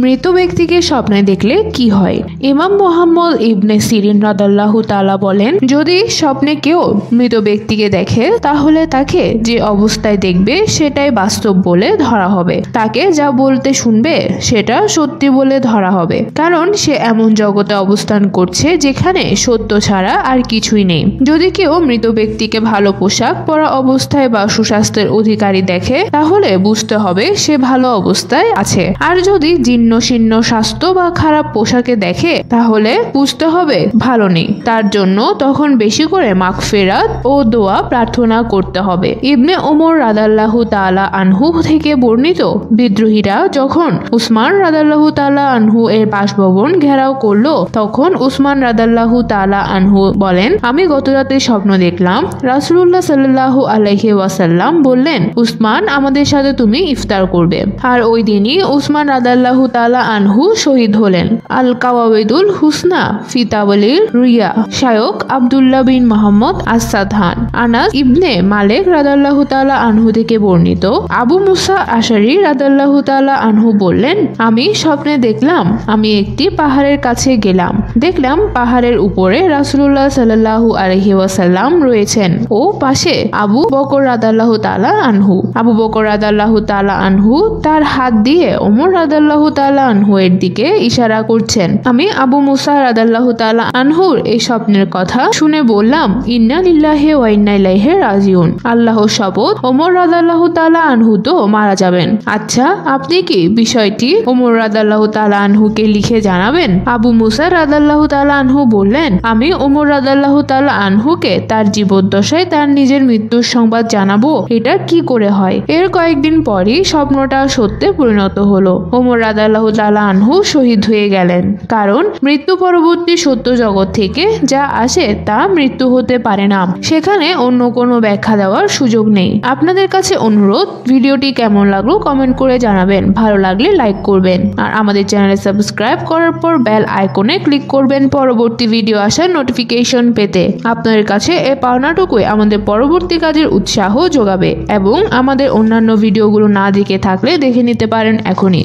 মৃত ব্যক্তিকে স্বপ্নে দেখলে কি হয়? ইমাম মুহাম্মদ ইবনে সিরিন রাদিয়াল্লাহু তাআলা বলেন, যদি স্বপ্নে কেউ মৃত ব্যক্তিকে দেখে তাহলে তাকে যে অবস্থায় দেখবে সেটাই বাস্তব বলে ধরা হবে। তাকে যা বলতে শুনবে সেটা সত্যি বলে ধরা হবে, কারণ সে এমন জগতে অবস্থান করছে যেখানে সত্য ছাড়া আর কিছুই নেই। যদি কেউ মৃত ব্যক্তিকে ভালো পোশাক পরা অবস্থায় বা সুস্বাস্থ্যের অধিকারী দেখে তাহলে বুঝতে হবে সে ভালো অবস্থায় আছে। আর যদি জীর্ণ শীর্ণ স্বাস্থ্য বা খারাপ পোশাকে দেখে তাহলে বুঝতে হবে ভালো নেই। তার জন্য তখন বেশি করে মাগফিরাত ও দোয়া প্রার্থনা করতে হবে। ইবনে ওমর রাদিয়াল্লাহু তাআলা আনহু থেকে বর্ণিত, বিদ্রোহীরা যখন উসমান রাদিয়াল্লাহু তাআলা আনহু এর বাসভবন ঘেরাও করলো তখন উসমান রাদিয়াল্লাহু তাআলা আনহু বলেন, আমি গত রাতে স্বপ্ন দেখলাম রাসূলুল্লাহ সাল্লাল্লাহু আলাইহি ওয়াসাল্লাম বললেন, উসমান আমাদের সাথে তুমি ইফতার করবে। আর ওই দিনই উসমান রাদিয়াল্লাহু তাআলা আনহু শহীদ হলেন। আল কাওয়াবিদুল হুসনা ফি তাওয়ালিল রুইয়া, শায়খ আব্দুল্লাহ বিন মুহাম্মদ আস-সাদহান। আনাস ইবনে মালিক রাদিয়াল্লাহু তাআলা আনহু থেকে বর্ণিত, আবু মুসা আশারী রাদিয়াল্লাহু তাআলা আনহু বললেন, আমি স্বপ্নে দেখলাম আমি একটি পাহাড়ের কাছে গেলাম। দেখলাম পাহাড়ের উপরে রাসূলুল্লাহ সাল্লাল্লাহু আলাইহি ওয়াসাল্লাম রয়েছেন ও পাশে আবু বকর রাদিয়াল্লাহু তাআলা আনহু। আবু বকর রাদিয়াল্লাহু তাআলা আনহু তার হাত দিয়ে ওমর রাদিয়াল্লাহু তাআলা আনহু এর দিকে ইশারা করছেন। আমি আবু মুসা রাদিয়াল্লাহু তাআলা আনহুর এই স্বপ্নের কথা শুনে বললাম, ইন্না লিল্লাহি ওয়া ইন্না ইলাইহি রাজিউন। আল্লাহর শপথ, ওমর রাদিয়াল্লাহু তাআলা আনহু তো মারা যাবেন। আচ্ছা, আপনি কি বিষয়টি ওমর রাদিয়াল্লাহু তাআলা আনহুকে লিখে জানাবেন? আবু মুসা রাদিয়াল্লাহু তাআলা আনহু বললেন, আমি ওমর রাদিয়াল্লাহু তাআলা আনহুকে তার জীবদ্দশায় তার নিজের মৃত্যুর সংবাদ জানাবো, এটা কি করে হয়? এর কয়েকদিন পরই স্বপ্নটা সত্যে পরিণত হলো। ওমর রাদিয়াল্লাহু তাআলা আনহু শহীদ হয়ে গেলেন, কারণ মৃত্যু পরবর্তী সত্য জগৎ থেকে যা আসে তা মৃত্যু হতে পারে না, সেখানে অন্য কোনো ব্যাখ্যা দেওয়ার সুযোগ নেই। আপনাদের কাছে অনুরোধ, ভিডিওটি কেমন লাগলো কমেন্ট করে জানাবেন, ভালো লাগলে লাইক করবেন আর আমাদের চ্যানেলে সাবস্ক্রাইব করার পর বেল আইকনে ক্লিক করবেন পরবর্তী ভিডিও আসার নোটিফিকেশন পেতে। আপনাদের কাছে এই পাওনাটুকুই আমাদের পরবর্তী কাজের উৎসাহ যোগাবে এবং আমাদের অন্যান্য ভিডিওগুলো না দেখে থাকলে দেখে নিতে পারেন এখনই।